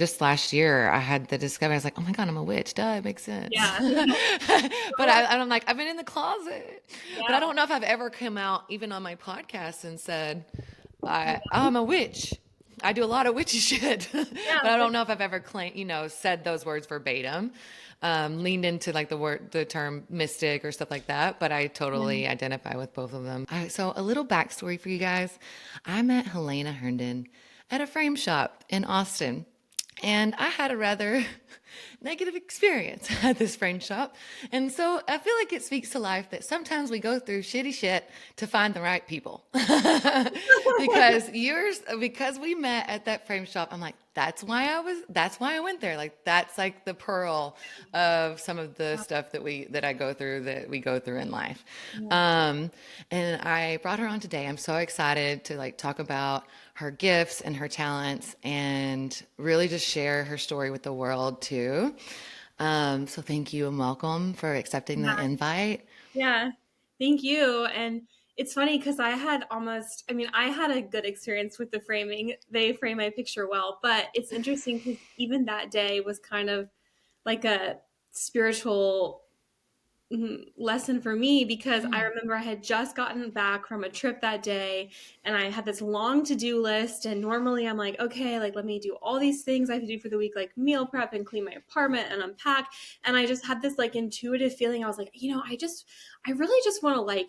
just last year I had the discovery. I was like, oh my God, I'm a witch. Duh, it makes sense. Yeah. But I'm like, I've been in the closet, but I Yeah. don't know if I've ever come out even on my podcast and said, I'm a witch. I do a lot of witchy shit, Yeah. but I don't know if I've ever said those words verbatim, leaned into like the term mystic or stuff like that. But I Yeah. totally identify with both of them. So a little backstory for you guys. I met Helena Herndon at a frame shop in Austin. And I had a rather negative experience at this frame shop. And so I feel like it speaks to life that sometimes we go through shitty shit to find the right people. Because we met at that frame shop, I'm like, that's why I went there. Like that's like the pearl of some of the stuff that I go through that we go through in life. Yeah. Um, and I brought her on today. I'm so excited to like talk about her gifts and her talents and really just share her story with the world too. So thank you and welcome for accepting the invite. Yeah. Thank you. And it's funny because I had a good experience with the framing. They frame my picture well, but it's interesting because even that day was kind of like a spiritual lesson for me because I Mm. remember I had just gotten back from a trip that day and I had this long to-do list. And normally I'm like, okay, like let me do all these things I have to do for the week, like meal prep and clean my apartment and unpack. And I just had this like intuitive feeling. I was like, I really just want to like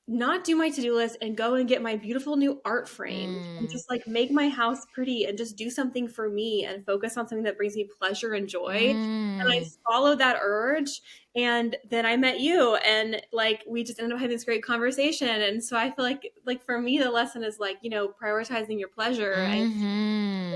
not do my to-do list and go and get my beautiful new art framed and Mm. just like make my house pretty and just do something for me and focus on something that brings me pleasure and joy. And I Mm. followed that urge and then I met you and like we just ended up having this great conversation. And so I feel like for me the lesson is like, prioritizing your pleasure and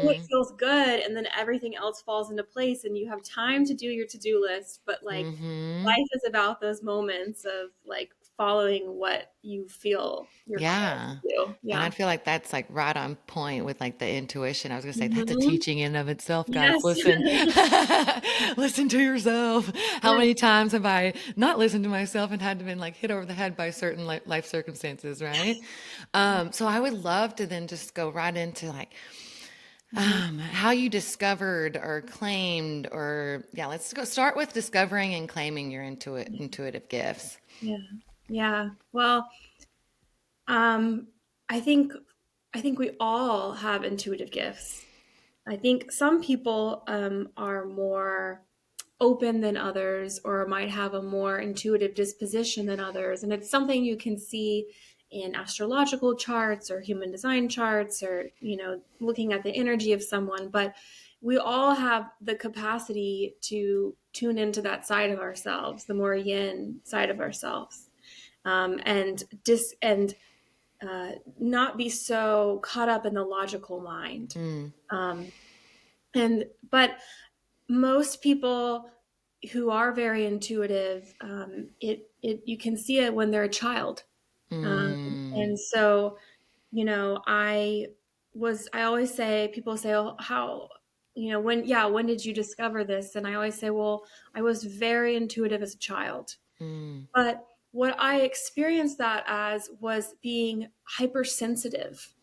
what Mm-hmm. feels good and then everything else falls into place and you have time to do your to-do list, but like Mm-hmm. life is about those moments of like following what you feel you're called Yeah. to do. And Yeah. I feel like that's like right on point with like the intuition. I was gonna say that's a Hmm. teaching in of itself, guys. Yes. Listen, listen to yourself. How Yes. many times have I not listened to myself and had to been like hit over the head by certain life circumstances, right? So I would love to then just go right into like Mhm. how you discovered or claimed, or yeah, let's go start with discovering and claiming your intuitive gifts. Yeah. Yeah. Well, um, I think I think we all have intuitive gifts. I think some people are more open than others or might have a more intuitive disposition than others. And it's something you can see in astrological charts or human design charts or, looking at the energy of someone. But we all have the capacity to tune into that side of ourselves, the more yin side of ourselves, and not be so caught up in the logical mind. Mm, Um, and but most people who are very intuitive, it you can see it when they're a child. mm, And so, I always say, people say, oh, how, when did you discover this? And I always say, well, I was very intuitive as a child. mm, But what I experienced that as was being hypersensitive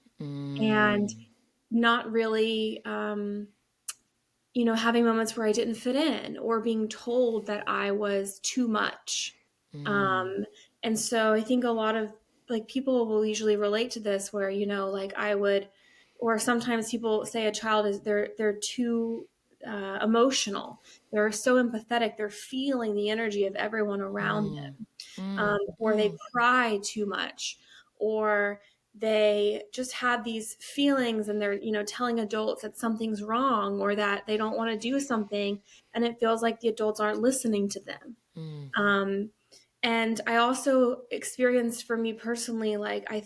and mm, not really, having moments where I didn't fit in or being told that I was too much. mm, Um, and so I think a lot of like people will usually relate to this where, like I would, or sometimes people say a child is they're too emotional. They're so empathetic. They're feeling the energy of everyone around mm, them, mm, or they mm, cry too much, or they just have these feelings and they're telling adults that something's wrong or that they don't want to do something and it feels like the adults aren't listening to them. mm, um, and I also experienced, for me personally, like I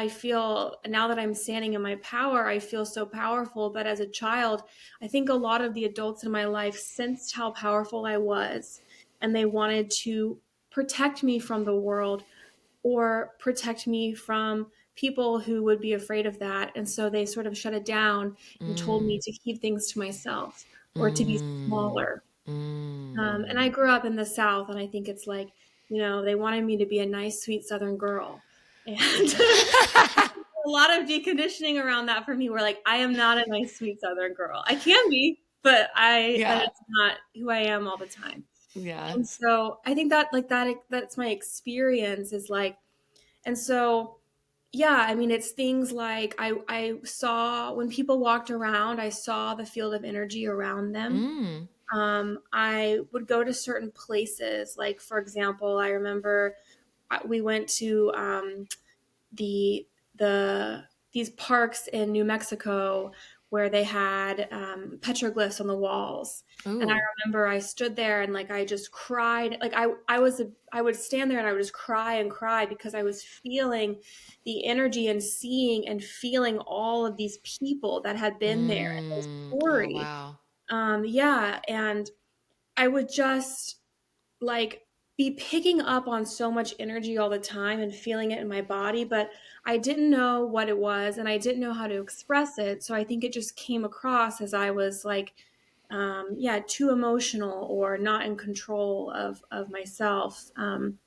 feel, now that I'm standing in my power, I feel so powerful. But as a child, I think a lot of the adults in my life sensed how powerful I was and they wanted to protect me from the world or protect me from people who would be afraid of that. And so they sort of shut it down and told me mm, to keep things to myself or to be mm, smaller. And I mm. grew up in the South, and I think it's like, they wanted me to be a nice, sweet Southern girl. And a lot of deconditioning around that for me. Where like I am not a nice, sweet Southern girl. I can be, but that Yeah. is not who I am all the time. Yeah. And so I think that like that's my experience is like, and so yeah, I mean it's things like I saw when people walked around, I saw the field of energy around them. Mm. I would go to certain places, like for example, I remember we went to the the these parks in New Mexico where they had petroglyphs on the walls. And I Ooh. remember I stood there and like I just cried. Like I would stand there and I would just cry and cry because I was feeling the energy and seeing and feeling all of these people that had been there in this Mm. Oh, story. wow. Yeah, and I would just like be picking up on so much energy all the time and feeling it in my body, but I didn't know what it was and I didn't know how to express it. So I think it just came across as I was like, yeah, too emotional or not in control of myself. And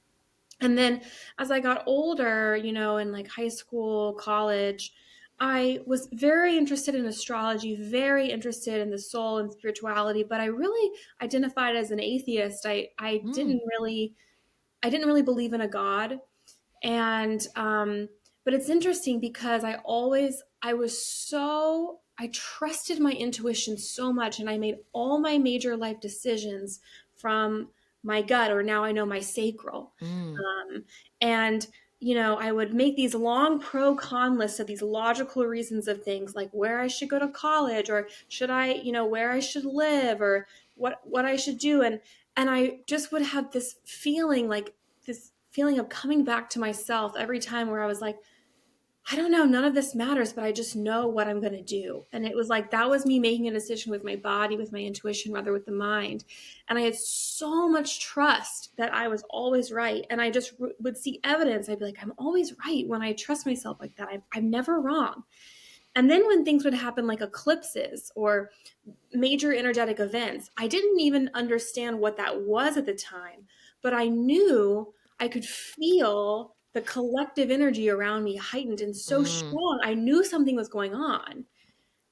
then as I got older, you know, in like high school, college, I was very interested in astrology, very interested in the soul and spirituality, but I really identified as an atheist. Mm. I didn't really believe in a God. And but it's interesting because I trusted my intuition so much and I made all my major life decisions from my gut, or now I know my sacral. Mm. um, and you know, I would make these long pro con lists of these logical reasons of things like where I should go to college, or should I, you know, where I should live, or what I should do. And I just would have this feeling, like this feeling of coming back to myself every time, where I was like, I don't know, none of this matters, but I just know what I'm going to do. And it was like that was me making a decision with my body, with my intuition, rather with the mind. And I had so much trust that I was always right. And I just would see evidence. I'd be like, I'm always right when I trust myself like that. I'm never wrong. And then when things would happen, like eclipses or major energetic events, I didn't even understand what that was at the time, but I knew I could feel the collective energy around me heightened and so Mm. strong. I knew something was going on.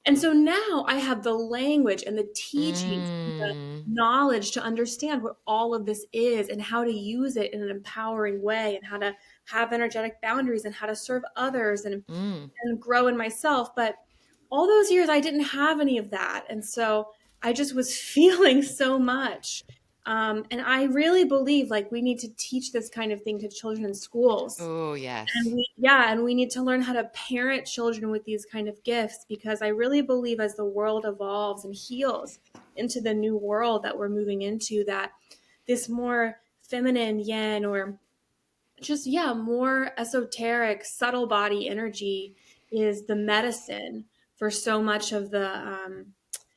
And so now I have the language and the teachings, and the Mm. knowledge to understand what all of this is and how to use it in an empowering way, and how to have energetic boundaries and how to serve others Mm. and grow in myself. But all those years, I didn't have any of that. And so I just was feeling so much. And I really believe like we need to teach this kind of thing to children in schools. Oh, And yes. and we need to learn how to parent children with these kind of gifts, because I really believe as the world evolves and heals into the new world that we're moving into, that this more feminine yin, or just yeah, more esoteric subtle body energy is the medicine for so much of the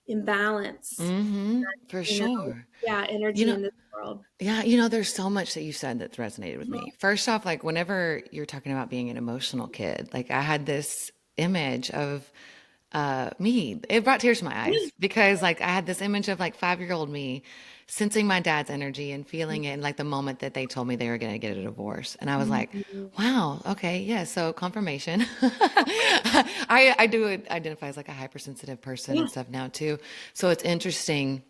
imbalance, Mm-hmm. For you know, sure. yeah, You energy know, in this world. yeah, there's so much that you said that's resonated with me. First off, like whenever you're talking about being an emotional kid, like I had this image of me. It brought tears to my eyes because like I had this image of like 5-year-old me sensing my dad's energy and feeling it in like the moment that they told me they were going to get a divorce. And I was like, Mhm. wow, okay, yeah, so confirmation. I do identify as like a hypersensitive person Yeah. and stuff now too. So it's interesting,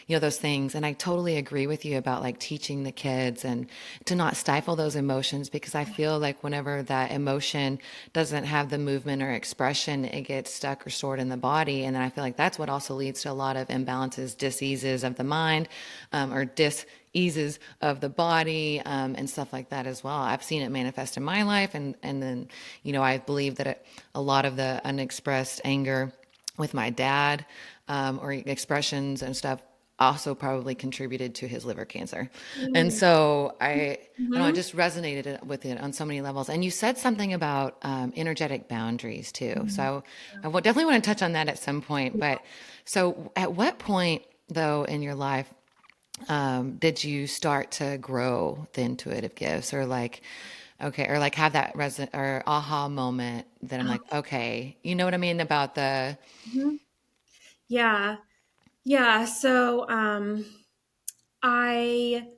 those things. And I totally agree with you about like teaching the kids and to not stifle those emotions, because I feel like whenever that emotion doesn't have the movement or expression, it gets stuck or stored in the body. And then I feel like that's what also leads to a lot of imbalances, diseases of the mind, or eases of the body, and stuff like that as well. I've seen it manifest in my life. And then, I believe that a lot of the unexpressed anger with my dad, or expressions and stuff, also probably contributed to his liver cancer. And Mm. so I don't know, I Mhm. just resonated with it on so many levels. And you said something about energetic boundaries too. Mhm. So I will definitely want to touch on that at some point. But so at what point though in your life did you start to grow the intuitive gifts, or like, okay, or like have that or aha moment that I'm Oh, like, okay, you know what I mean about the, mhm. Yeah. Yeah. So I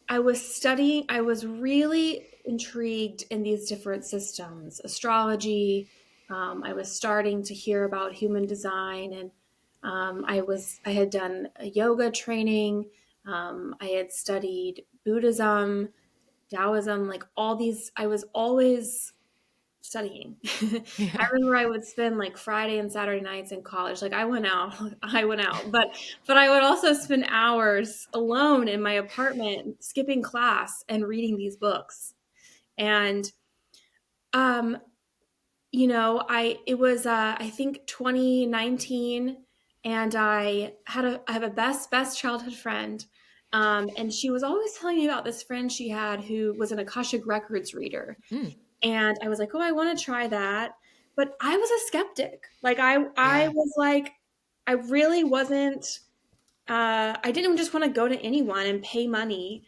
I was studying, I was really intrigued in these different systems, astrology. I was starting to hear about human design, and I had done a yoga training. I had studied Buddhism, Taoism, like all these. I was always studying. I Yeah. remember I would spend like Friday and Saturday nights in college. Like I went out, I went out, but I would also spend hours alone in my apartment skipping class and reading these books. And um I it was I think 2019, and I have a best childhood friend. And she was always telling me about this friend she had who was an Akashic Records reader. Mm, And I was like, "Oh, I want to try that." But I was a skeptic. Like I yeah. was like, I really wasn't I didn't just want to go to anyone and pay money.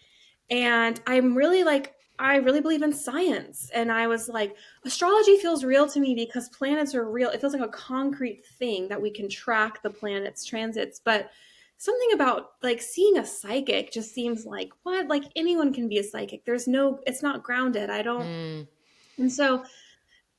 And I'm really like, I really believe in science. And I was like, astrology feels real to me because planets are real. It feels like a concrete thing that we can track the planets' transits. But something about like seeing a psychic just seems like, what? Like anyone can be a psychic. It's not grounded. I don't. Mm, And so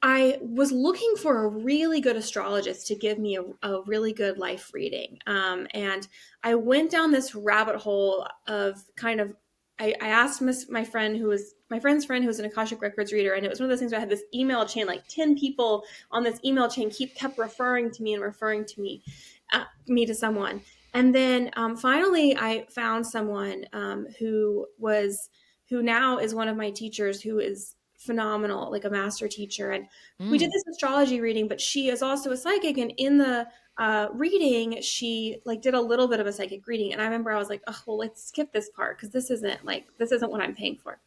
I was looking for a really good astrologist to give me a really good life reading. And I went down this rabbit hole of kind of, I asked my friend who was my friend's friend who was an Akashic Records reader. And it was one of those things where I had this email chain, like 10 people on this email chain kept referring to me and referring to me to someone. And then finally I found someone who now is one of my teachers, who is phenomenal, like a master teacher. And we did mm. this astrology reading, but she is also a psychic. And in the reading, she like did a little bit of a psychic reading. And I remember I was like, oh, well, let's skip this part because this isn't what I'm paying for.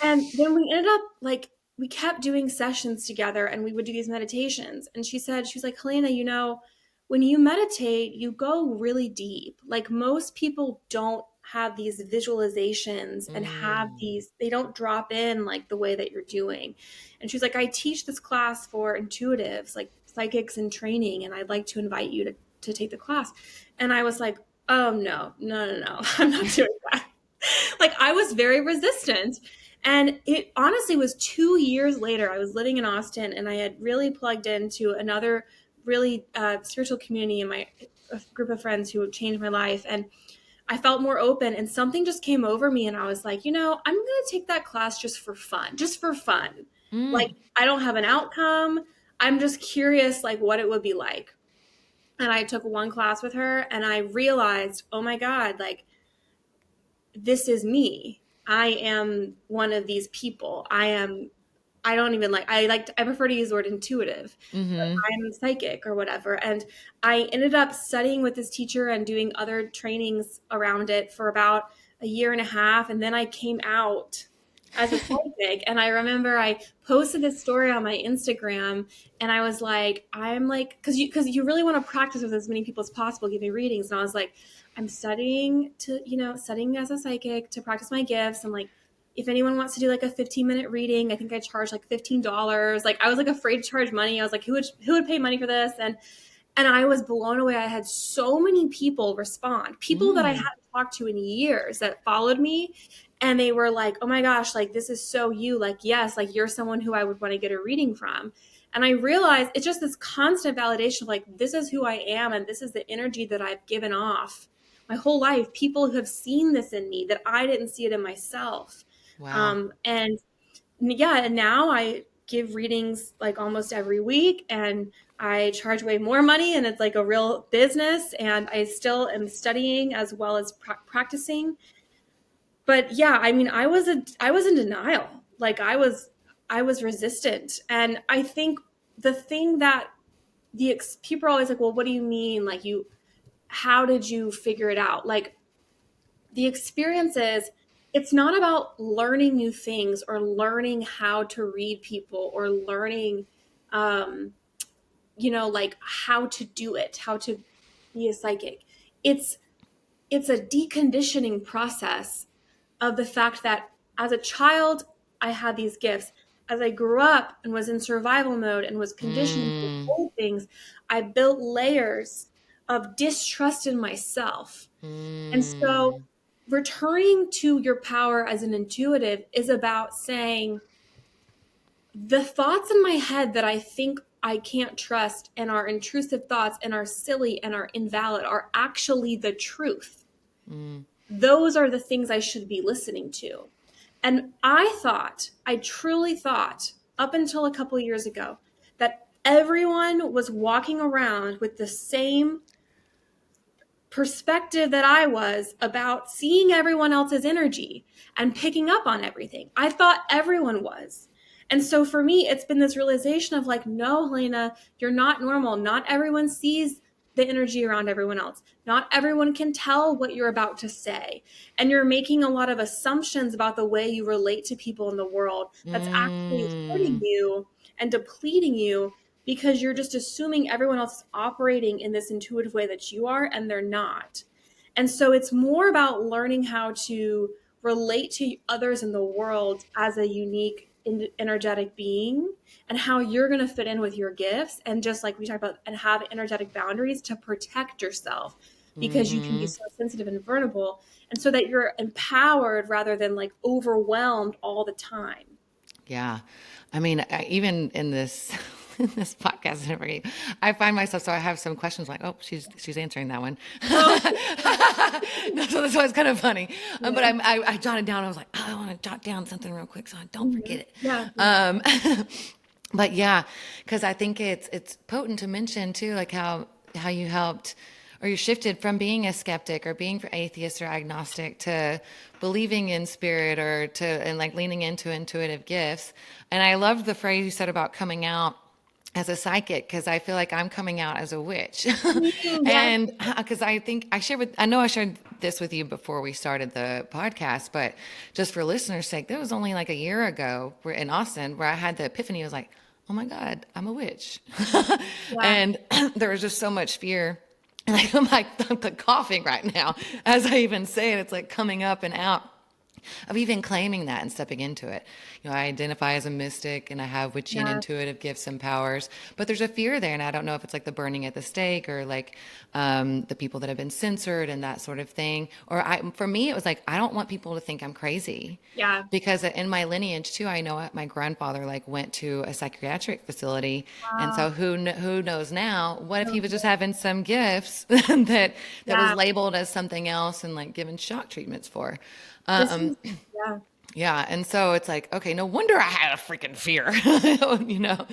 And then we ended up like, we kept doing sessions together and we would do these meditations. And she was like, Helena, when you meditate, you go really deep. Like most people don't have these visualizations and Mm, they don't drop in like the way that you're doing. And she's like, I teach this class for intuitives, like psychics in training, and I'd like to invite you to take the class. And I was like, oh, no, no, no, no, I'm not doing that. Like I was very resistant. And it honestly was 2 years later. I was living in Austin and I had really plugged into another really spiritual community in my a group of friends who changed my life. And I felt more open and something just came over me. And I was like, I'm going to take that class just for fun, just for fun. Like mm. I don't have an outcome. I'm just curious, like what it would be like. And I took one class with her and I realized, oh my God, like this is me. I am one of these people. I don't even I prefer to use the word intuitive, but Mm-hmm. I'm psychic or whatever. And I ended up studying with this teacher and doing other trainings around it for about a year and a half. And then I came out as a psychic. And I remember I posted this story on my Instagram and I was like, I'm like, because you really want to practice with as many people as possible, give me readings. And I was like, I'm studying as a psychic to practice my gifts. And like, if anyone wants to do like a 15-minute reading, I think I charge like $15. Like I was like afraid to charge money. I was like, who would pay money for this? And I was blown away. I had so many people respond, people that I Mm. hadn't talked to in years that followed me. And they were like, oh my gosh, like this is so you. Like, yes, like you're someone who I would want to get a reading from. And I realized it's just this constant validation of like, this is who I am. And this is the energy that I've given off my whole life. People who have seen this in me that I didn't see it in myself. Wow. And yeah, and now I give readings like almost every week and I charge way more money and it's like a real business and I still am studying as well as practicing. But yeah, I mean, I was in denial. Like I was resistant. And I think the thing that people are always like, well, what do you mean? Like how did you figure it out? Like the experience is it's not about learning new things or learning how to read people or learning um like how to do it, how to be a psychic. It's it's a deconditioning process of the fact that as a child I had these gifts. As I grew up and was in survival mode and was conditioned to Mm, hold things, I built layers of distrust in myself. And so mm. returning to your power as an intuitive is about saying, the thoughts in my head that I think I can't trust and are intrusive thoughts and are silly and are invalid are actually the truth. Mm. Those are the things I should be listening to. And I truly thought, up until a couple of years ago, that everyone was walking around with the same perspective that I was about seeing everyone else's energy and picking up on everything. I thought everyone was. And so for me, it's been this realization of like, no, Helena, you're not normal. Not everyone sees the energy around everyone else. Not everyone can tell what you're about to say. And you're making a lot of assumptions about the way you relate to people in the world that's actually hurting Mm. you and depleting you, because you're just assuming everyone else is operating in this intuitive way that you are, and they're not. And so it's more about learning how to relate to others in the world as a unique energetic being, and how you're going to fit in with your gifts, and just like we talked about, and have energetic boundaries to protect yourself, because you can be Mm-hmm. so sensitive and vulnerable, and so that you're empowered rather than like overwhelmed all the time. Yeah. I mean, even in this in this podcast and everything, I find myself, so I have some questions like, oh, she's answering that one. Oh, No, so that's why it's kind of funny. But yeah. I jotted down. I was like, oh, I want to jot down something real quick so I don't Mhm. forget it. Yeah. Um, but yeah, because I think it's potent to mention too, like how you helped or you shifted from being a skeptic or being atheist or agnostic to believing in spirit or to and like leaning into intuitive gifts. And I loved the phrase you said about coming out as a psychic, because I feel like I'm coming out as a witch. Yeah. And because I think I know I shared this with you before we started the podcast, but just for listeners' sake, that was only like a year ago in Austin where I had the epiphany. I was like, oh my God, I'm a witch. Yeah. And there was just so much fear. And I'm like, I'm coughing right now as I even say it. It's like coming up and out of even claiming that and stepping into it. You know, I identify as a mystic and I have witchy and Yeah. intuitive gifts and powers, but there's a fear there. And I don't know if it's like the burning at the stake or like the people that have been censored and that sort of thing. For me, it was like, I don't want people to think I'm crazy. Yeah. Because in my lineage too, I know my grandfather like went to a psychiatric facility, and Wow. so who knows now? What if he was just Okay. having some gifts that was Yeah. labeled as something else and like given shock treatments for? This Um, is, yeah. yeah, and so it's like, okay, no wonder I had a freaking fear, you know.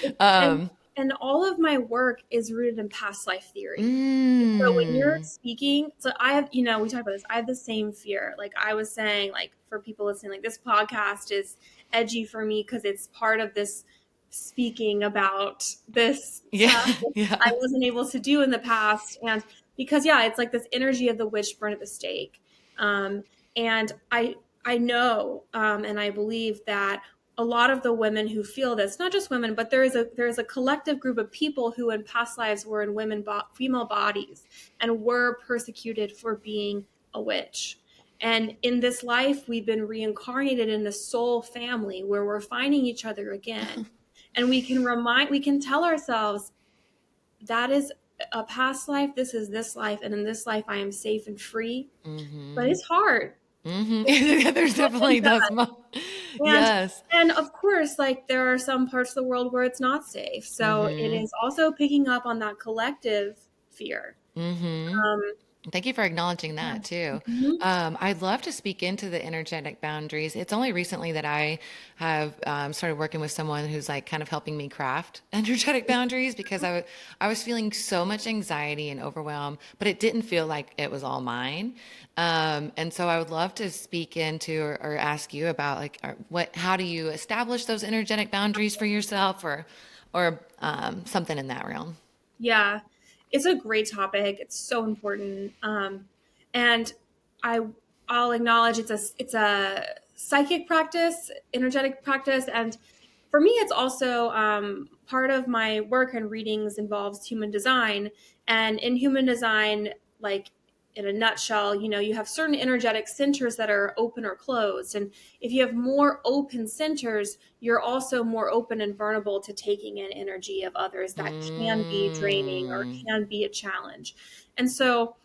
And Um, and all of my work is rooted in past life theory. So when you're mm, speaking, so I have, you know, we talked about this. I have the same fear. Like I was saying, like for people listening, like this podcast is edgy for me because it's part of this speaking about this yeah, stuff that I yeah. wasn't able to do in the past. And because yeah, it's like this energy of the witch burned at the stake. Um, and I know and I believe that a lot of the women who feel this, not just women, but there is a collective group of people who in past lives were in female bodies and were persecuted for being a witch. And in this life, we've been reincarnated in a soul family where we're finding each other again. And we can tell ourselves that is a past life, this is this life, and in this life I am safe and free. But Mm-hmm. it's hard. Mm-hmm. There's definitely those. And Yes. and of course, like there are some parts of the world where it's not safe. So it Mm-hmm. is also picking up on that collective fear. Mm-hmm. Um, Thank you for acknowledging yeah. that too. Mhm. I'd love to speak into the energetic boundaries. It's only recently that I have started working with someone who's like kind of helping me craft energetic boundaries because I was feeling so much anxiety and overwhelm, but it didn't feel like it was all mine. And so I would love to speak into or ask you about like how do you establish those energetic boundaries for yourself or something in that realm. Yeah, it's a great topic. It's so important. And I I'll acknowledge it's a psychic practice, energetic practice, and for me, it's also part of my work and readings involves human design. And in human design, like in a nutshell, you know, you have certain energetic centers that are open or closed. And if you have more open centers, you're also more open and vulnerable to taking in energy of others that can be draining or Mm. can be a challenge. And so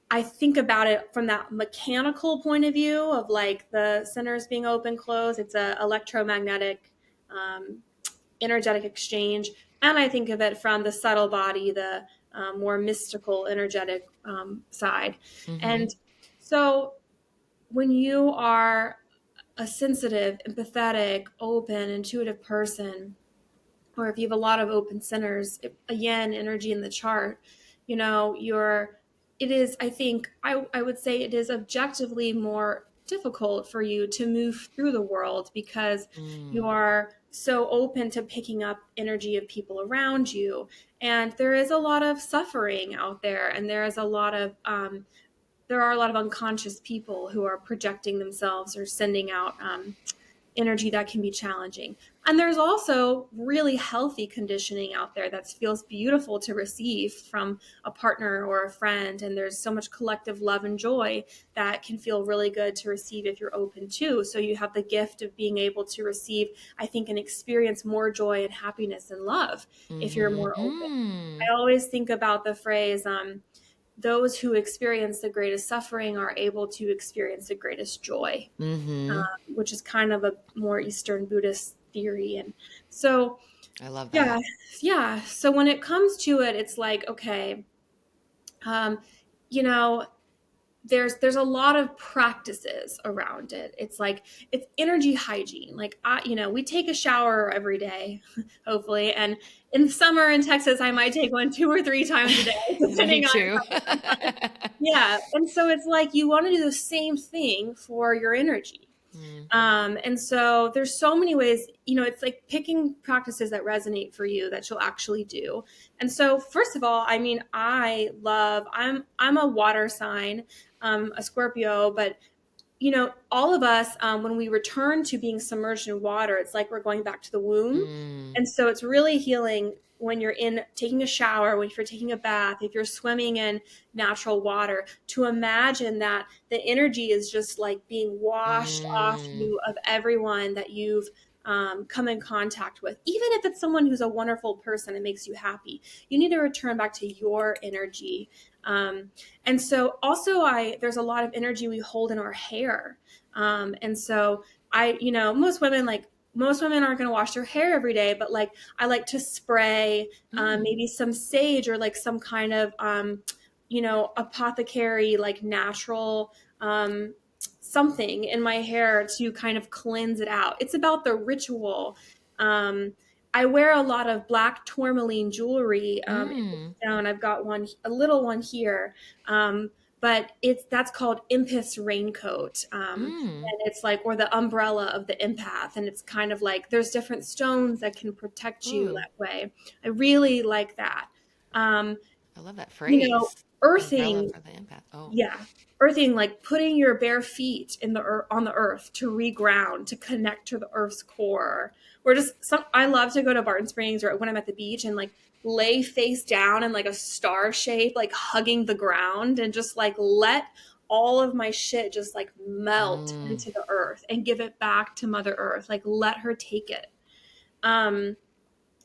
I think about it from that mechanical point of view of like the centers being open, closed. It's a electromagnetic, um, energetic exchange. And I think of it from the subtle body, the more mystical, energetic side. Mm-hmm. And so when you are a sensitive, empathetic, open, intuitive person, or if you have a lot of open centers, a yin energy in the chart, you're, it is, I think, I would say it is objectively more difficult for you to move through the world because you Mm. are so open to picking up energy of people around you. And there is a lot of suffering out there, and there are a lot of unconscious people who are projecting themselves or sending out energy that can be challenging. And there's also really healthy conditioning out there that feels beautiful to receive from a partner or a friend. And there's so much collective love and joy that can feel really good to receive if you're open to. So you have the gift of being able to receive, I think, and experience more joy and happiness and love if you're more open. Mm-hmm. I always think about the phrase, those who experience the greatest suffering are able to experience the greatest joy, Mm-hmm. which is kind of a more Eastern Buddhist theory. And so, I love yeah, that. yeah. So when it comes to it, it's like, okay, um, you know, there's a lot of practices around it. It's like it's energy hygiene. Like we take a shower every day, hopefully, and in the summer in Texas, I might take one 2 or 3 times a day, Me depending on too. yeah. And so it's like you want to do the same thing for your energy. Mm. And so there's so many ways, it's like picking practices that resonate for you that you'll actually do. And so first of all, I mean, I'm a water sign, a Scorpio, but all of us, when we return to being submerged in water, it's like we're going back to the womb. Mm. And so it's really healing when you're in taking a shower, if you're taking a bath, if you're swimming in natural water, to imagine that the energy is just like being washed off Mm. you of everyone that you've come in contact with. Even if it's someone who's a wonderful person and makes you happy, you need to return back to your energy. And so also there's a lot of energy we hold in our hair. And so most women aren't going to wash their hair every day, but like I like to spray Mm. maybe some sage or like some kind of apothecary, like natural something in my hair to kind of cleanse it out. It's about the ritual. I wear a lot of black tourmaline jewelry. Mm. Down, I've got a little one here, but that's called empath's raincoat, Mm. and it's like, or the umbrella of the empath, and it's kind of like there's different stones that can protect you Ooh, that way. I really like that. Um, I love that you know, phrase. Umbrella earthing for the empath. Oh. yeah, earthing, like putting your bare feet on the earth to reground, to connect to the earth's core. Or just I love to go to Barton Springs or when I'm at the beach and like lay face down in like a star shape, like hugging the ground, and just like let all of my shit just like melt Mm. into the earth and give it back to Mother Earth. Like let her take it. Um,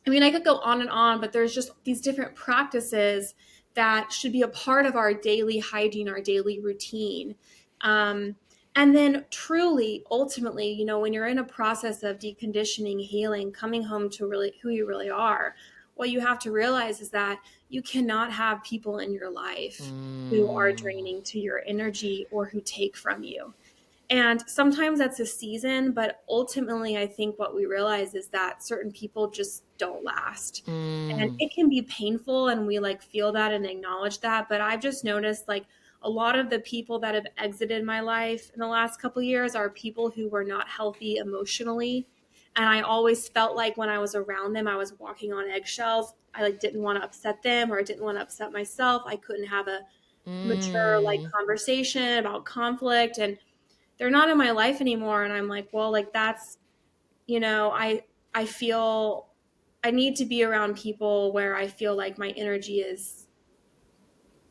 I mean, I could go on and on, but there's just these different practices that should be a part of our daily hygiene, our daily routine. Um, and then, truly, ultimately, when you're in a process of deconditioning, healing, coming home to really who you really are, what you have to realize is that you cannot have people in your life who are Mm. draining to your energy or who take from you. And sometimes that's a season, but ultimately, I think what we realize is that certain people just don't last. And Mm. it can be painful, and we like feel that and acknowledge that. But I've just noticed like a lot of the people that have exited my life in the last couple of years are people who were not healthy emotionally. And I always felt like when I was around them, I was walking on eggshells. I like didn't want to upset them or I didn't want to upset myself. I couldn't have a mature like Mm. conversation about conflict, and they're not in my life anymore. And I'm like, well, like that's, I feel I need to be around people where I feel like my energy is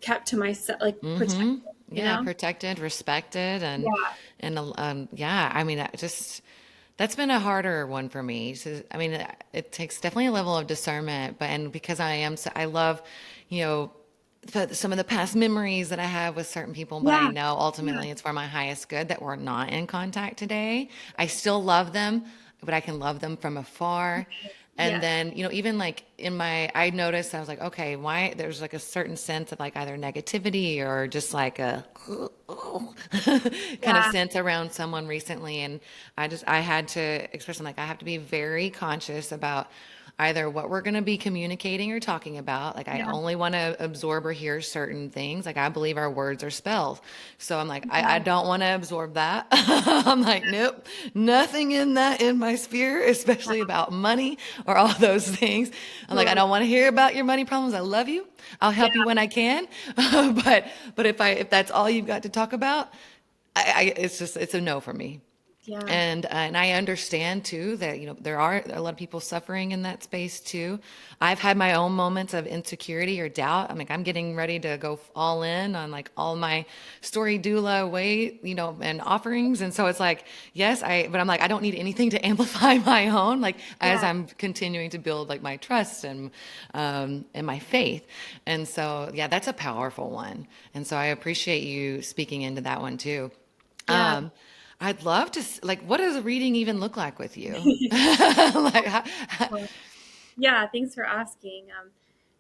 kept to myself, like Mm-hmm. protected, Yeah, protected, respected, Yeah. and yeah. I mean, that's been a harder one for me. So, I mean, it takes definitely a level of discernment, but and because I love, you know, some of the past memories that I have with certain people, but I Yeah. know Yeah. ultimately it's for my highest good that we're not in contact today. I still love them, but I can love them from afar. And Yes. then, even like I noticed, I was like, okay, why there's like a certain sense of like either negativity or just like a kind of Yeah. sense around someone recently. And I had to express, I'm like, I have to be very conscious about either what we're going to be communicating or talking about. Like, I Yeah. only want to absorb or hear certain things. Like, I believe our words are spells. So I'm like, I Yeah. don't want to absorb that. I'm like, nope, nothing in that in my sphere, especially about money or all those things. I'm like, I Totally. don't want to hear about your money problems. I love you. I'll Yeah. help you when I can. but if that's all you've got to talk about, it's a no for me. Yeah. And I understand too that there are a lot of people suffering in that space too. I've had my own moments of insecurity or doubt. I'm like, I'm getting ready to go all in on like all my story doula weight, and offerings. And so it's like, yes, but I'm like, I don't need anything to amplify my own, like as Yeah. I'm continuing to build like my trust and my faith. And so yeah, that's a powerful one. And so I appreciate you speaking into that one too. Yeah. Um, I'd love to, like, what does reading even look like with you? Like, Well, yeah. Thanks for asking.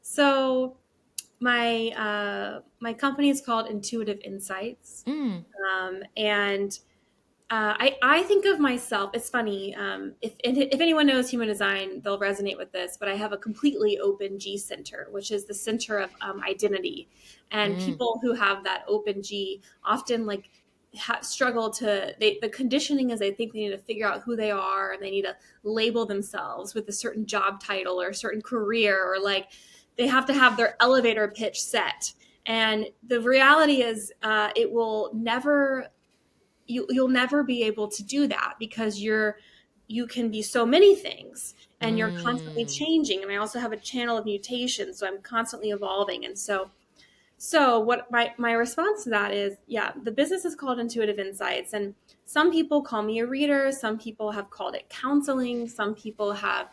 So my company is called Intuitive Insights, mm, and I think of myself. It's funny. If anyone knows human design, they'll resonate with this. But I have a completely open G center, which is the center of identity. And mm, people who have that open G often like struggle to. The conditioning is they think they need to figure out who they are, and they need to label themselves with a certain job title or a certain career, or like they have to have their elevator pitch set. And the reality is, it will never you'll never be able to do that because you can be so many things and you're constantly mm, changing. And I also have a channel of mutation, so I'm constantly evolving. And so what my response to that is, yeah, the business is called Intuitive Insights, and some people call me a reader, some people have called it counseling, some people have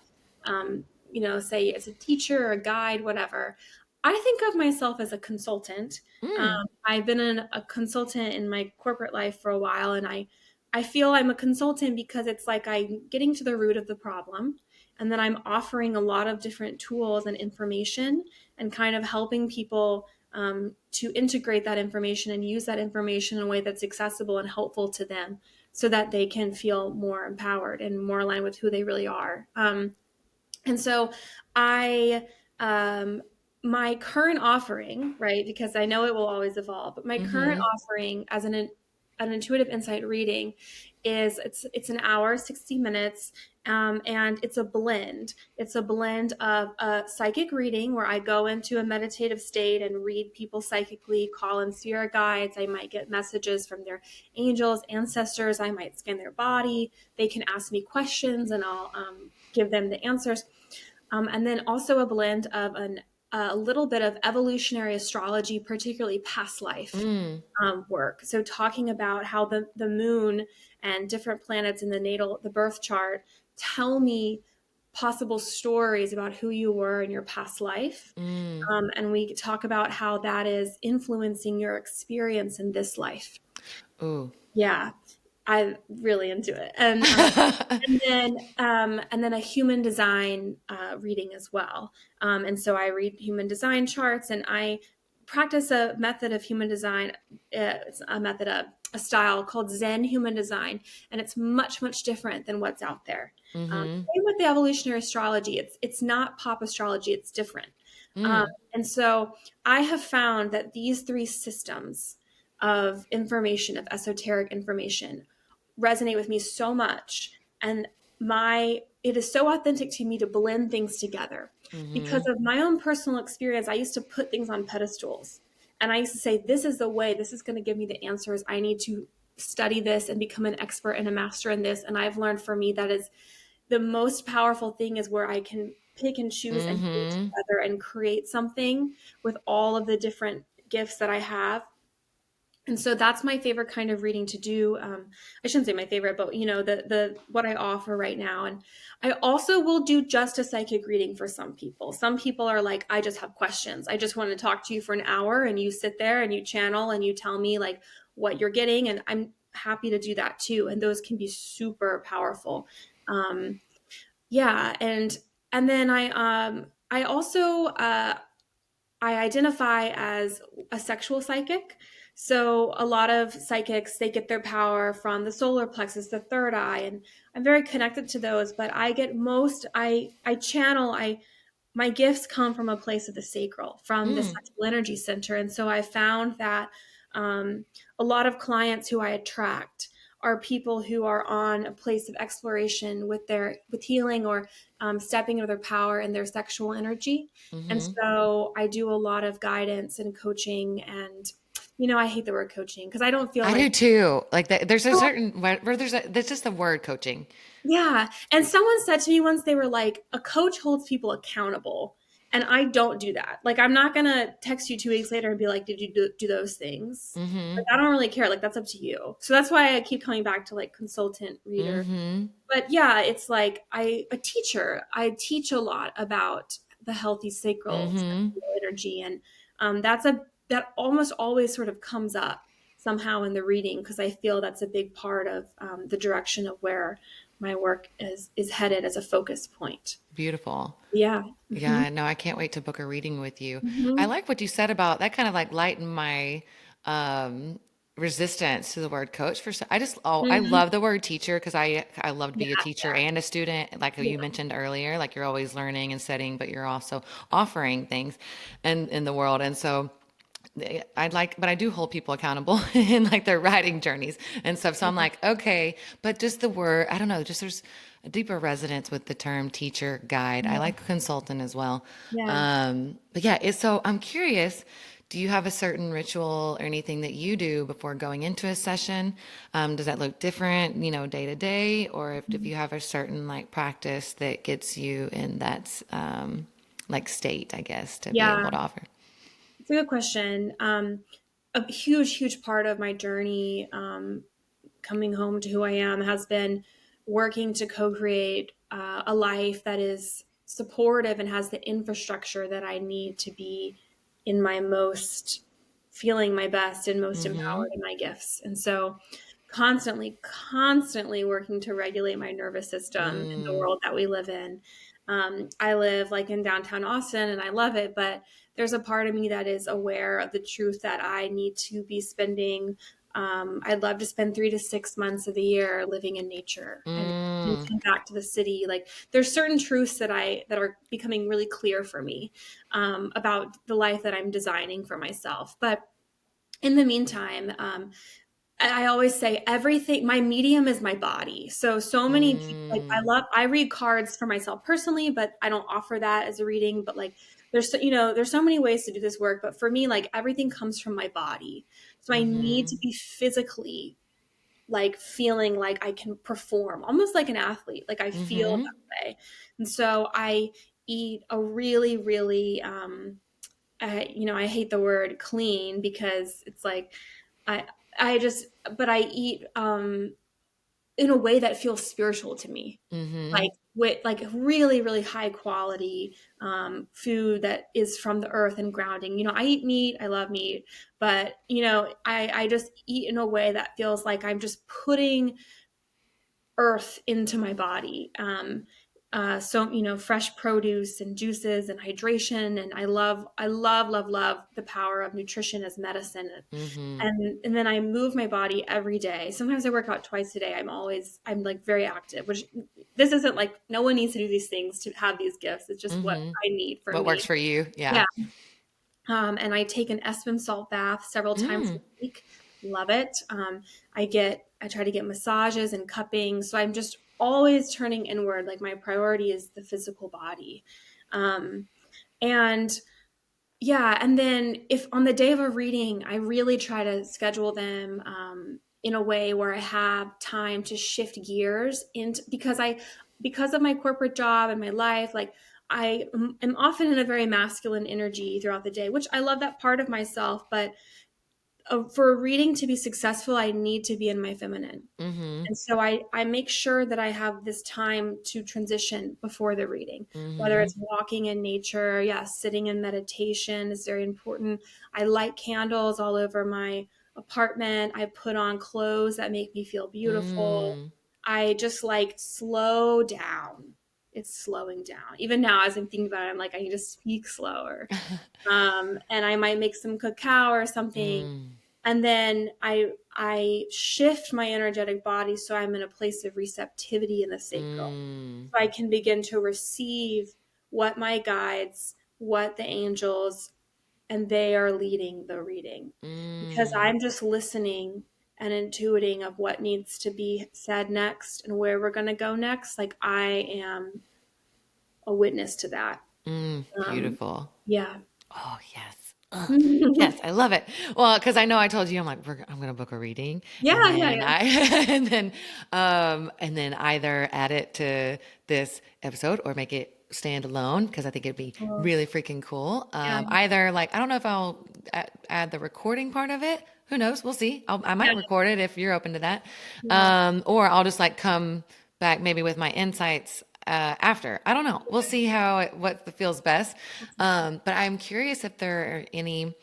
say it's a teacher or a guide, whatever. I think of myself as a consultant. um, mm, I've been a consultant in my corporate life for a while, and I feel I'm a consultant because it's like I'm getting to the root of the problem, and then I'm offering a lot of different tools and information and kind of helping people to integrate that information and use that information in a way that's accessible and helpful to them so that they can feel more empowered and more aligned with who they really are. And so I, my current offering, right, because I know it will always evolve, but my current mm-hmm, offering as an intuitive insight reading is it's an hour, 60 minutes, and it's a blend. It's a blend of a psychic reading where I go into a meditative state and read people psychically, call in spirit guides. I might get messages from their angels, ancestors. I might scan their body. They can ask me questions and I'll give them the answers. And then also a blend of a little bit of evolutionary astrology, particularly past life mm, work. So talking about how the moon and different planets in the birth chart tell me possible stories about who you were in your past life. mm. And we talk about how that is influencing your experience in this life. Ooh. Yeah, I'm really into it. And then a human design reading as well. And so I read human design charts, and I practice a method of human design. It's a method of a style called Zen human design, and it's much different than what's out there. Mm-hmm. Same with the evolutionary astrology. It's not pop astrology. It's different. Um, Mm, and so I have found that these three systems of information, of esoteric information, resonate with me so much. And it is so authentic to me to blend things together because mm-hmm. of my own personal experience. I used to put things on pedestals, and I used to say, this is the way, this is going to give me the answers. I need to study this and become an expert and a master in this. And I've learned, for me, that is the most powerful thing, is where I can pick and choose and put it Mm-hmm. together and create something with all of the different gifts that I have. And so that's my favorite kind of reading to do. I shouldn't say my favorite, but the what I offer right now. And I also will do just a psychic reading for some people. Some people are like, I just have questions. I just want to talk to you for an hour, and you sit there and you channel and you tell me like what you're getting, and I'm happy to do that too. And those can be super powerful. Um, yeah, and then I also I identify as a sexual psychic. So a lot of psychics, they get their power from the solar plexus, the third eye, and I'm very connected to those, but I get most I channel I my gifts come from a place of the sacral, from the Mm, sexual energy center. And so I found that um, a lot of clients who I attract are people who are on a place of exploration with healing, or stepping into their power and their sexual energy. And mm-hmm. so I do a lot of guidance and coaching. And I hate the word coaching because I don't feel I like. do too. Like that, there's a certain where there's just the word coaching. Yeah. And someone said to me once, they were like, a coach holds people accountable. And I don't do that. Like, I'm not going to text you 2 weeks later and be like, did you do those things? Mm-hmm. Like, I don't really care. Like, that's up to you. So that's why I keep coming back to like consultant, reader. Mm-hmm. But yeah, it's like a teacher. I teach a lot about the healthy Mm-hmm. sacral energy. And that almost always sort of comes up somehow in the reading, because I feel that's a big part of the direction of where my work is headed as a focus point. Beautiful. Yeah. Hmm. Yeah, no, I can't wait to book a reading with you. I Hmm. like what you said about that kind of like lighten my um resistance to the word coach for I just I Hmm. love the word teacher because I love to Yeah. be a teacher and a student like Yeah. you mentioned earlier, like you're always learning and studying, but you're also offering things in the world. And so I'd like, but I do hold people accountable in like their writing journeys and stuff. So I'm like, okay, but just the word, I don't know, just there's a deeper resonance with the term teacher guide. I Yeah. like consultant as well. Yeah. But yeah, so I'm curious, do you have a certain ritual or anything that you do before going into a session? Does that look different, day to day, or if you have a certain like practice that gets you in that like state, I guess, to be able Yeah. to offer? It's a good question. A huge, huge part of my journey, coming home to who I am, has been working to co-create a life that is supportive and has the infrastructure that I need to be in my most feeling my best and most Mm-hmm. empowered in my gifts. And so constantly, constantly working to regulate my nervous system in the Mm, world that we live in. I live like in downtown Austin and I love it, but there's a part of me that is aware of the truth that I need to be spending. I'd love to spend 3 to 6 months of the year living in nature and mm, come back to the city. Like, there's certain truths that are becoming really clear for me about the life that I'm designing for myself. But in the meantime, I always say everything, my medium is my body. So many people, like, mm, I read cards for myself personally, but I don't offer that as a reading. But like, there's so many ways to do this work. But for me, like, everything comes from my body. So I need mm-hmm, to be physically like feeling like I can perform almost like an athlete. Like, I feel mm-hmm, that way. And so I eat a really, really, I hate the word clean because it's like, I, I just, but I eat in a way that feels spiritual to me, mm-hmm, like with like really, really high quality food that is from the earth and grounding. I eat meat, I love meat, but I just eat in a way that feels like I'm just putting earth into my body. So fresh produce and juices and hydration, and I love, love, love the power of nutrition as medicine. mm-hmm. And then I move my body every day. Sometimes I work out twice a day. I'm like very active, which this isn't like, no one needs to do these things to have these gifts. It's just what Mm-hmm. I need for What works me. for you? Yeah. Yeah. And I take an Epsom salt bath several times a Mm, week. Love it. I try to get massages and cupping. So I'm just always turning inward. Like, my priority is the physical body. Um, and yeah, and then if on the day of a reading, I really try to schedule them in a way where I have time to shift gears into, because of my corporate job and my life, like, am often in a very masculine energy throughout the day, which I love that part of myself, but for a reading to be successful, I need to be in my feminine. Mm-hmm. And so I make sure that I have this time to transition before the reading, whether Mm-hmm. it's walking in nature, yes, sitting in meditation is very important. I light candles all over my apartment. I put on clothes that make me feel beautiful. Mm. I just like slow down. It's slowing down. Even now, as I'm thinking about it, I'm like, I need to speak slower. And I might make some cacao or something, Mm. and then I shift my energetic body so I'm in a place of receptivity in the sacral, Mm. so I can begin to receive what my guides, what the angels, and they are leading the reading, because Mm. I'm just listening and intuiting of what needs to be said next and where we're going to go next. Like I am a witness to that. Mm. Um, Beautiful. yeah. Oh, yes. Ugh. Yeah, Yes, I love it. Well, because I know I told you, I'm like, I'm going to book a reading, and yeah, then yeah. and then either add it to this episode or make it stand alone because I think it'd be Oh, really freaking cool. yeah, Either like, I don't know if I'll add the recording part of it. Who knows? We'll see. I yeah, might record it if you're open to that. yeah. Or I'll just like come back maybe with my insights after. I don't know. We'll see what feels best. But I'm curious if there are any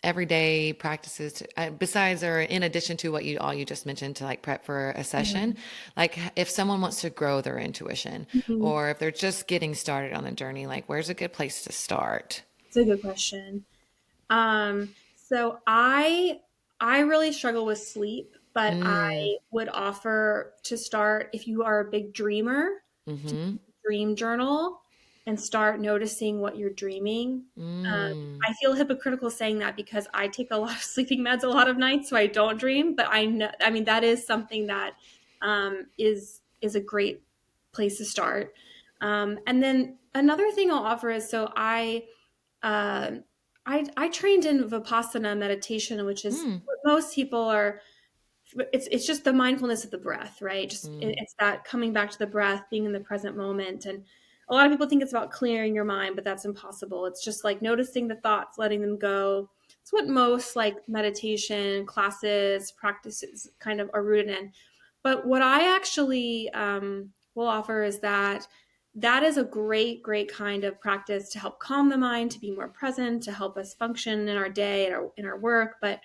everyday practices besides or in addition to what you just mentioned to like prep for a session, like if someone wants to grow their intuition Mhm. or if they're just getting started on the journey, like where's a good place to start? It's a good question. So I really struggle with sleep, but I Mm, would offer to start, if you are a big dreamer, to mm-hmm, keep a dream journal and start noticing what you're dreaming. Um, mm, I feel hypocritical saying that because I take a lot of sleeping meds a lot of nights, so I don't dream. But I know, I mean, that is something that is a great place to start. And then another thing I'll offer is, uh, I trained in Vipassana meditation, which is mm, what most people are. It's just the mindfulness of the breath, right? mm, It's that coming back to the breath, being in the present moment. And a lot of people think it's about clearing your mind, but that's impossible. It's just like noticing the thoughts, letting them go. It's what most like meditation classes, practices kind of are rooted in. But what I actually will offer is that that is a great kind of practice to help calm the mind, to be more present, to help us function in our day, in our work. But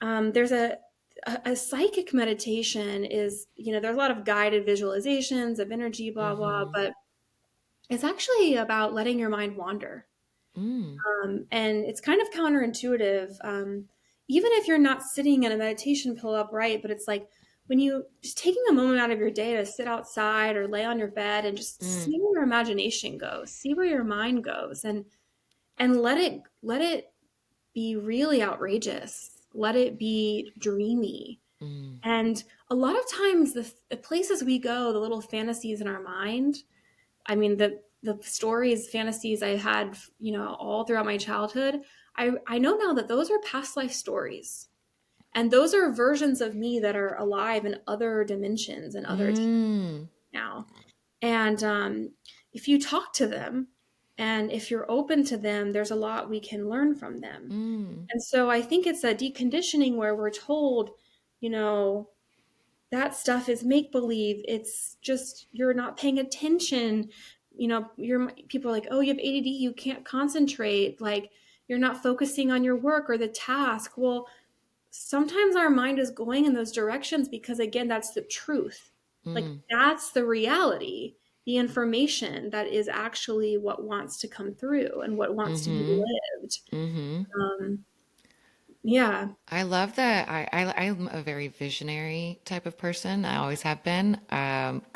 there's a psychic meditation is, there's a lot of guided visualizations of energy, blah blah, mm-hmm, but it's actually about letting your mind wander. mm, And it's kind of counterintuitive. Even if you're not sitting in a meditation pillow upright, but it's like when you just taking a moment out of your day to sit outside or lay on your bed and just mm, see where your imagination goes, see where your mind goes, and let it be really outrageous. Let it be dreamy. mm, And a lot of times the places we go, the little fantasies in our mind, I mean, the stories, fantasies I had, all throughout my childhood, I know now that those are past life stories. And those are versions of me that are alive in other dimensions and other mm, now. And if you talk to them and if you're open to them, there's a lot we can learn from them. mm, And so I think it's a deconditioning where we're told, you know, that stuff is make believe. It's just you're not paying attention. You're people are like, "Oh, you have ADD, you can't concentrate." Like you're not focusing on your work or the task. Well, sometimes our mind is going in those directions because again, that's the truth. Like mm, that's the reality, the information that is actually what wants to come through and what wants to be mm-hmm, lived. mm-hmm. Um, yeah. I love that. I'm a very visionary type of person. I always have been,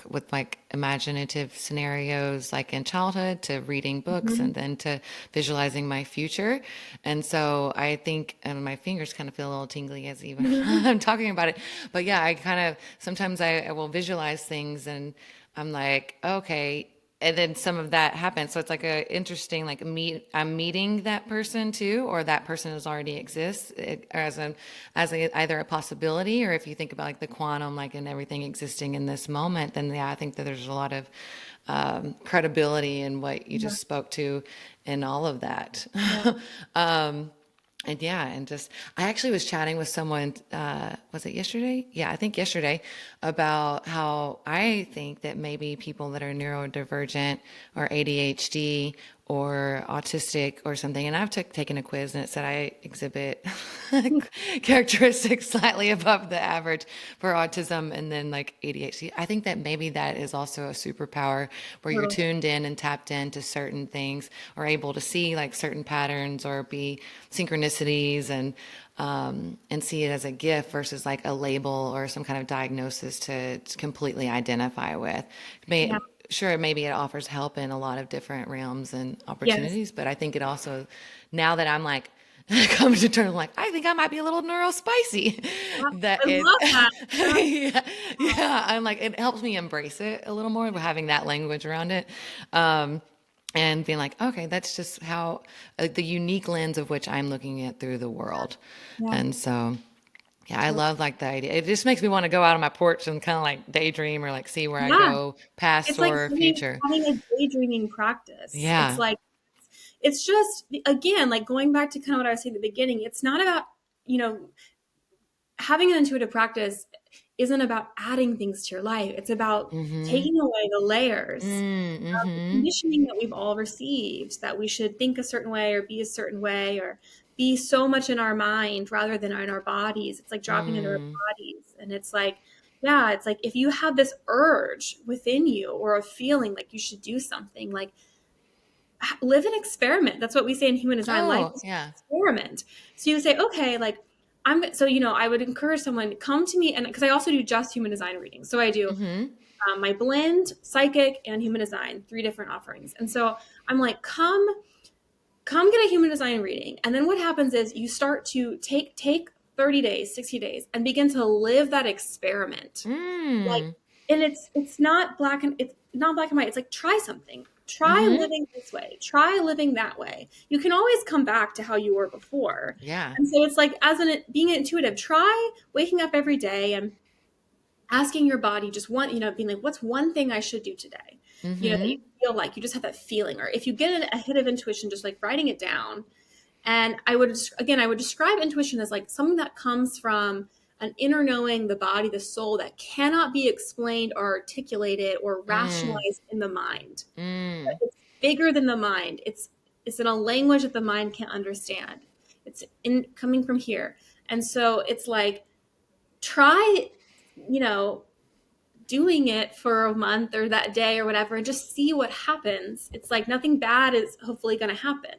with like imaginative scenarios, like in childhood, to reading books Mhm. and then to visualizing my future. And so I think, and my fingers kind of feel a little tingly as even I'm talking about it. But yeah, I kind of sometimes I will visualize things and I'm like, okay, and then some of that happens. So it's like a interesting, like I'm meeting that person too, or that person has already exists either a possibility, or if you think about like the quantum, like and everything existing in this moment, then yeah, I think that there's a lot of credibility in what you Yeah. just spoke to, and all of that. Yeah. And yeah, and just I actually was chatting with someone, was it yesterday? Yeah, I think yesterday, about how I think that maybe people that are neurodivergent or ADHD or autistic or something, and I've taken a quiz and it said I exhibit characteristics slightly above the average for autism and then like ADHD. I think that maybe that is also a superpower where you're Totally. tuned in and tapped into certain things or able to see like certain patterns or be synchronicities and see it as a gift versus like a label or some kind of diagnosis to completely identify with. Yeah. Sure, maybe it offers help in a lot of different realms and Yes. opportunities, but I think it also, now that I'm like, coming to terms, like, I think I might be a little neurospicy, Yeah. that I it, love that. Yeah. yeah, yeah, I'm like, it helps me embrace it a little more, having that language around it. Um, and being like, okay, that's just how the unique lens of which I'm looking at through the world. Yeah. And so, yeah, I Totally. love like the idea. It just makes me want to go out on my porch and kind of like daydream or like see where I Yeah. go, past It's like or having future. having a daydreaming practice. It's Yeah. like it's just again, like going back to kind of what I was saying at the beginning, it's not about, you know, having an intuitive practice isn't about adding things to your life. It's about Mm-hmm. taking away the layers of the Mm-hmm. conditioning that we've all received, that we should think a certain way or be a certain way or be so much in our mind rather than in our bodies. It's like dropping into our Mm. bodies. And it's like, yeah, it's like if you have this urge within you or a feeling like you should do something, like live an experiment. That's what we say in human design. Life Oh, is an yeah. experiment. So you say, okay, like so I would encourage someone come to me, and because I also do just human design readings. So I do Mm-hmm. my blend, psychic, and human design, three different offerings. And so I'm like, come get a human design reading. And then what happens is you start to take 30 days, 60 days and begin to live that experiment. Like, Mm. and it's not black and white. It's like try something. Try Mm-hmm. living this way. Try living that way. You can always come back to how you were before. Yeah. And so it's like being intuitive, try waking up every day and asking your body just one, being like, what's one thing I should do today? That you Mm-hmm. feel like you just have that feeling. Or if you get a hit of intuition, just like writing it down. And I would describe intuition as like something that comes from an inner knowing, the body, the soul that cannot be explained or articulated or Mm. rationalized in the mind. Mm. It's bigger than the mind. It's in a language that the mind can't understand. It's in coming from here. And so it's like try, you know, doing it for a month or that day or whatever and just see what happens. It's like nothing bad is hopefully going to happen.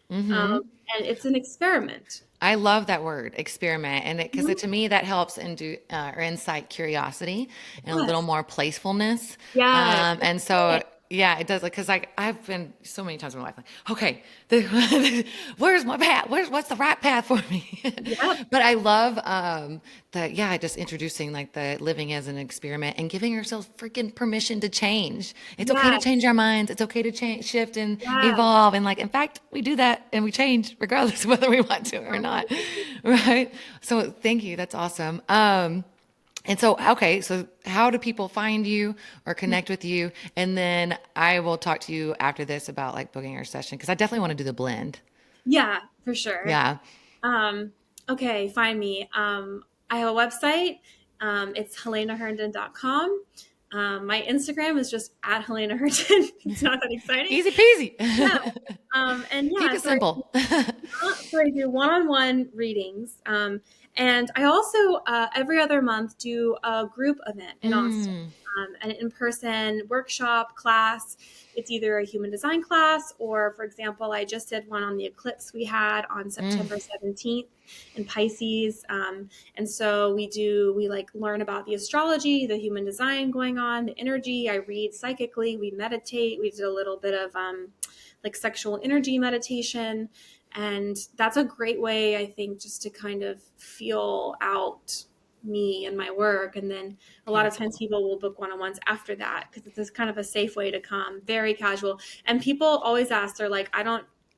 Mm-hmm. And it's an experiment. I love that word, experiment, and because Mhm. to me that helps or incite curiosity and a little Yes. more playfulness. Yes. And so, yeah, it does. Because like I've been so many times in my life, like, okay, where's my path? What's the right path for me? Yep. But I love just introducing like the living as an experiment and giving yourself freaking permission to change. It's okay to Yes. change our minds. It's okay to change, shift, and Yes. evolve. And like, in fact, we do that and we change regardless of whether we want to or not. Absolutely. Right. So thank you. That's awesome. And so, okay, so how do people find you or connect with you? And then I will talk to you after this about like booking our session because I definitely want to do the blend. Yeah, for sure. Yeah. Um, okay, find me. I have a website. It's helenaherndon.com. My Instagram is just at Helena Herndon. It's not that exciting. Easy peasy. Yeah. And Keep yeah, it simple. so I do one-on-one readings. And I also every other month do a group event in Austin, Mm, an in-person workshop class. It's either a human design class or, for example, I just did one on the eclipse we had on mm, September 17th in Pisces. And so we like learn about the astrology, the human design going on, the energy. I read psychically, we meditate, we did a little bit of like sexual energy meditation. And that's a great way, I think, just to kind of feel out me and my work. And then a lot of times beautiful. people will book one-on-ones after that because it's this kind of a safe way to come, very casual. And people always ask, they're like,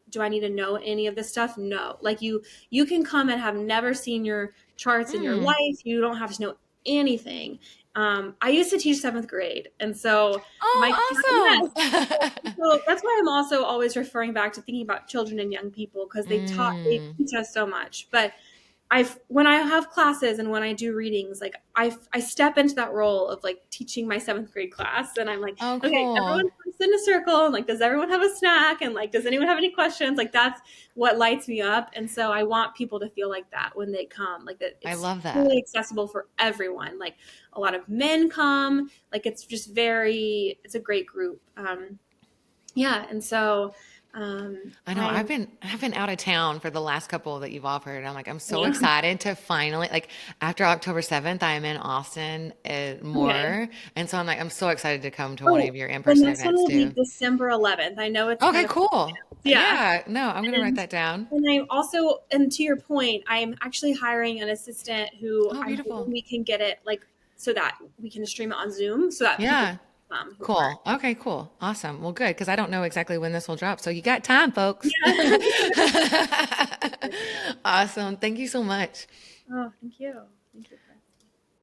do I need to know any of this stuff? No. Like you can come and have never seen your charts in your Mm, life. You don't have to know anything. I used to teach seventh grade, and so Oh, yes, awesome. so that's why I'm also always referring back to thinking about children and young people because they Mm. teach us so much. But when I have classes and when I do readings, like I step into that role of like teaching my seventh grade class, and I'm like, Oh, okay, cool. everyone sits in a circle, and like, does everyone have a snack? And like, does anyone have any questions? Like, that's what lights me up, and so I want people to feel like that when they come, like that I it's love that. really accessible for everyone. Like, a lot of men come, like it's just it's a great group. Yeah, and so I know I'm I've been out of town for the last couple that you've offered. I'm like, I'm so yeah. excited to finally, like, after October 7th, I am in Austin Okay. more. And so I'm like, I'm so excited to come to one Oh, of your the in-person next one events will be too. December 11th. I know it's Okay, kind of cool. yeah. Yeah, no, I'm gonna write And that down. I'm also, and to your point, I'm actually hiring an assistant who Oh, I'm beautiful. hoping we can get it like so that we can stream it on Zoom so that people Yeah. can come who aren't. Cool. Okay, cool. Awesome. Well, good, because I don't know exactly when this will drop. So you got time, folks. Yeah. Awesome. Thank you so much. Oh, thank you. Thank you.